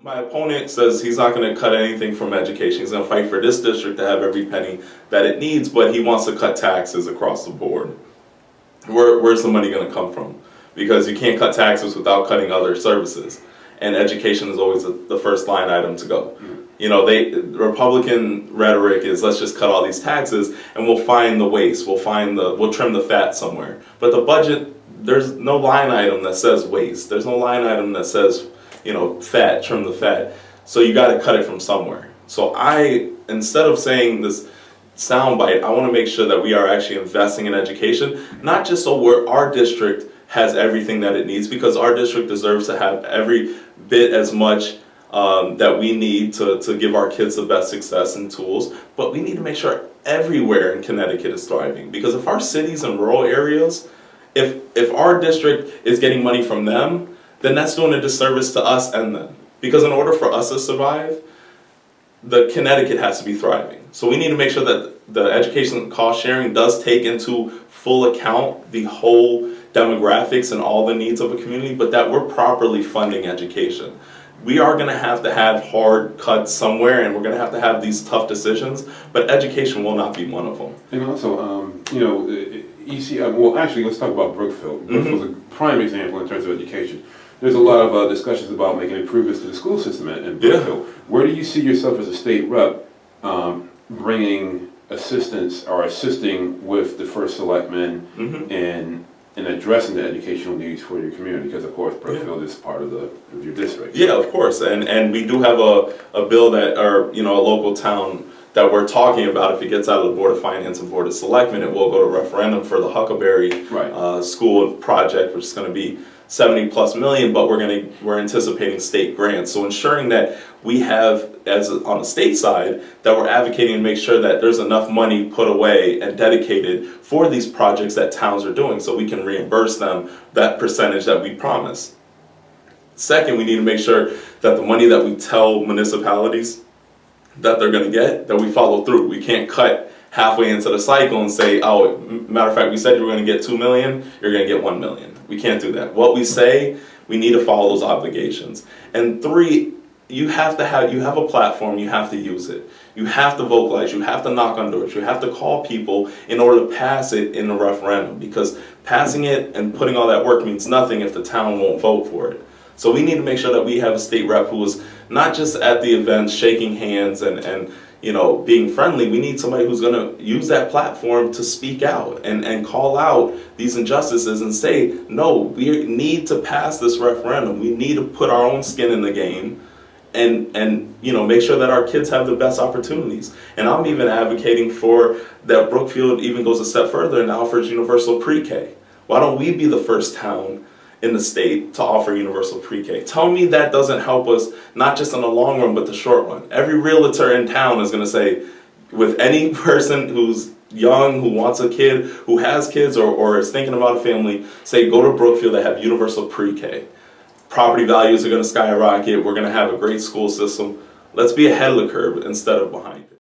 My opponent says he's not going to cut anything from education. He's going to fight for this district to have every penny that it needs, but he wants to cut taxes across the board. Where's the money going to come from? Because you can't cut taxes without cutting other services. And education is always the first line item to go. You know, Republican rhetoric is let's just cut all these taxes and we'll find the waste, we'll trim the fat somewhere. But the budget, there's no line item that says waste. There's no line item that says, you know, fat, trim the fat. So you got to cut it from somewhere. So instead of saying this soundbite, I want to make sure that we are actually investing in education, not just so our district has everything that it needs, because our district deserves to have every bit as much that we need to give our kids the best success and tools, but we need to make sure everywhere in Connecticut is thriving. Because if our cities and rural areas, if our district is getting money from them, then that's doing a disservice to us and them. Because in order for us to survive, the Connecticut has to be thriving. So we need to make sure that the education cost sharing does take into full account the whole demographics and all the needs of a community, but that we're properly funding education. We are going to have hard cuts somewhere, and we're going to have these tough decisions, but education will not be one of them. And also, you know, well, actually, let's talk about Brookfield. Brookfield's a prime example in terms of education. There's a lot of discussions about making improvements to the school system in Brookfield. Yeah. Where do you see yourself as a state rep bringing assistance or assisting with the first selectman in addressing the educational needs for your community? Because of course Brookfield is part of your district. Yeah, of course, and we do have a bill that, or you know, a local town that we're talking about. If it gets out of the Board of Finance and Board of Selectmen, it will go to referendum for the Huckleberry school project, which is going to be $70+ million, but we're anticipating state grants. So ensuring that we have, on the state side, that we're advocating to make sure that there's enough money put away and dedicated for these projects that towns are doing, so we can reimburse them that percentage that we promise. Second, we need to make sure that the money that we tell municipalities that they're going to get, that we follow through. We can't cut halfway into the cycle and say, oh, matter of fact, we said you were going to get $2 million, you're going to get $1 million. We can't do that. What we say, we need to follow those obligations. And three, you have a platform, you have to use it. You have to vocalize, you have to knock on doors, you have to call people in order to pass it in the referendum, because passing it and putting all that work means nothing if the town won't vote for it. So we need to make sure that we have a state rep who is not just at the events shaking hands and you know, being friendly. We need somebody who's going to use that platform to speak out and call out these injustices and say, no, we need to pass this referendum. We need to put our own skin in the game and you know, make sure that our kids have the best opportunities. And I'm even advocating for that Brookfield even goes a step further and offers universal pre-K. Why don't we be the first town in the state to offer universal pre-K? Tell me that doesn't help us, not just in the long run, but the short run. Every realtor in town is going to say, with any person who's young, who wants a kid, who has kids, or is thinking about a family, say, go to Brookfield, they have universal pre-K. Property values are going to skyrocket. We're going to have a great school system. Let's be ahead of the curve instead of behind it.